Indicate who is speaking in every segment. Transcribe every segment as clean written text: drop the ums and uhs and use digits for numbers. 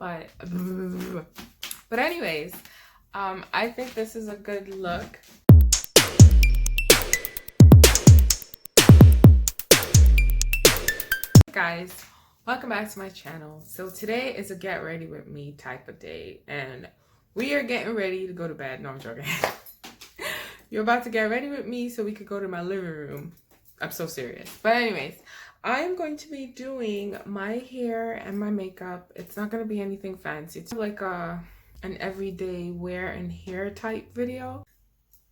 Speaker 1: but anyways, I think this is a good look. Guys, welcome back to my channel. So today is a get ready with me type of day, and we are getting ready to go to bed. No, I'm joking. You're about to get ready with me so we could go to my living room. I'm so serious. But anyways, I'm going to be doing my hair and my makeup. It's not going to be anything fancy. It's like an everyday wear and hair type video.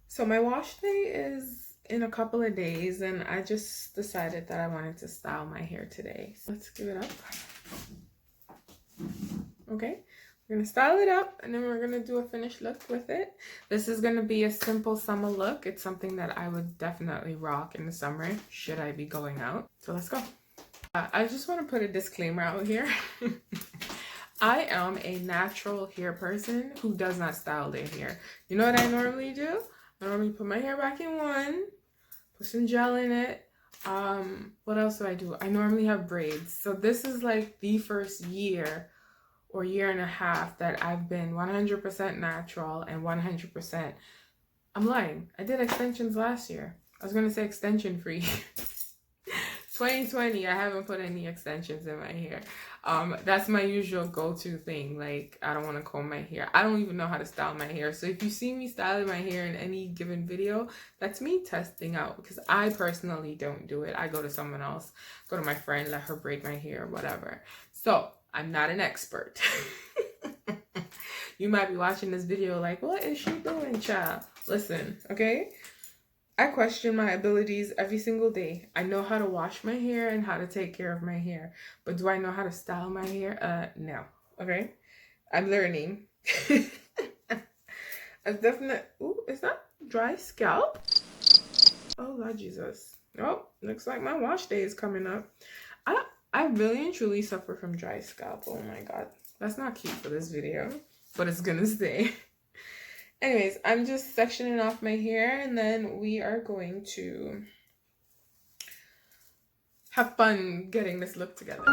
Speaker 1: So my wash day is in a couple of days, and I just decided that I wanted to style my hair today. So let's give it up. Okay, we're gonna style it up and then we're gonna do a finished look with it. This is gonna be a simple summer look. It's something that I would definitely rock in the summer should I be going out. So let's go. I just want to put a disclaimer out here. I am a natural hair person who does not style their hair. You know what I normally do? I normally put my hair back in one, put some gel in it. What else do? I normally have braids. So this is like the first year or year and a half that I've been 100% natural and 100%. I'm lying. I did extensions last year. I was gonna say extension free. 2020, I haven't put any extensions in my hair. That's my usual go-to thing. Like, I don't want to comb my hair. I don't even know how to style my hair. So if you see me styling my hair in any given video, that's me testing out, because I personally don't do it. I go to someone else, go to my friend, let her braid my hair, whatever. So I'm not an expert. You might be watching this video like, what is she doing, child? Listen, okay? I question my abilities every single day. I know how to wash my hair and how to take care of my hair. But do I know how to style my hair? No. Okay? I'm learning. I've definitely... Ooh, is that dry scalp? Oh, Lord Jesus. Oh, looks like my wash day is coming up. I really and truly suffer from dry scalp. Oh my God. That's not cute for this video, but it's gonna stay. Anyways, I'm just sectioning off my hair, and then we are going to have fun getting this look together.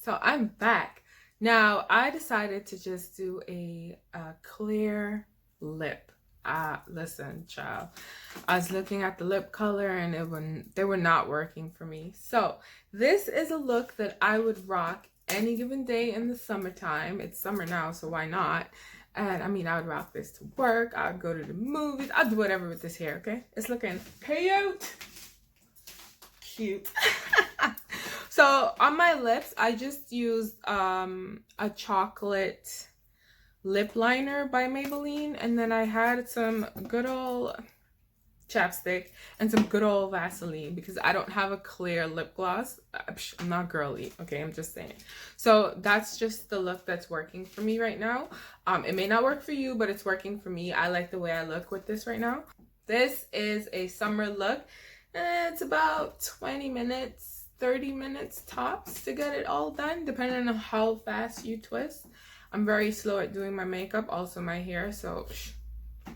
Speaker 1: So I'm back. Now I decided to just do a clear lip. Listen, child. I was looking at the lip color and they were not working for me. So this is a look that I would rock any given day in the summertime. It's summer now, so why not? And I mean, I would rock this to work. I would go to the movies. I'd do whatever with this hair, okay? It's looking cute. Cute. So on my lips, I just used a chocolate lip liner by Maybelline, and then I had some good old chapstick and some good old Vaseline because I don't have a clear lip gloss. I'm not girly, okay? I'm just saying. So that's just the look that's working for me right now. It may not work for you, but it's working for me. I like the way I look with this right now. This is a summer look. It's about 20 minutes, 30 minutes tops to get it all done, depending on how fast you twist. I'm very slow at doing my makeup, also my hair, so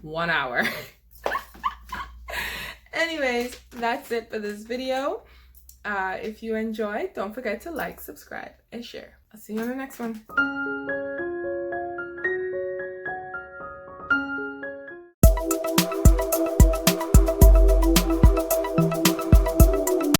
Speaker 1: 1 hour. Anyways, that's it for this video. If you enjoyed, don't forget to like, subscribe, and share. I'll see you on the next one.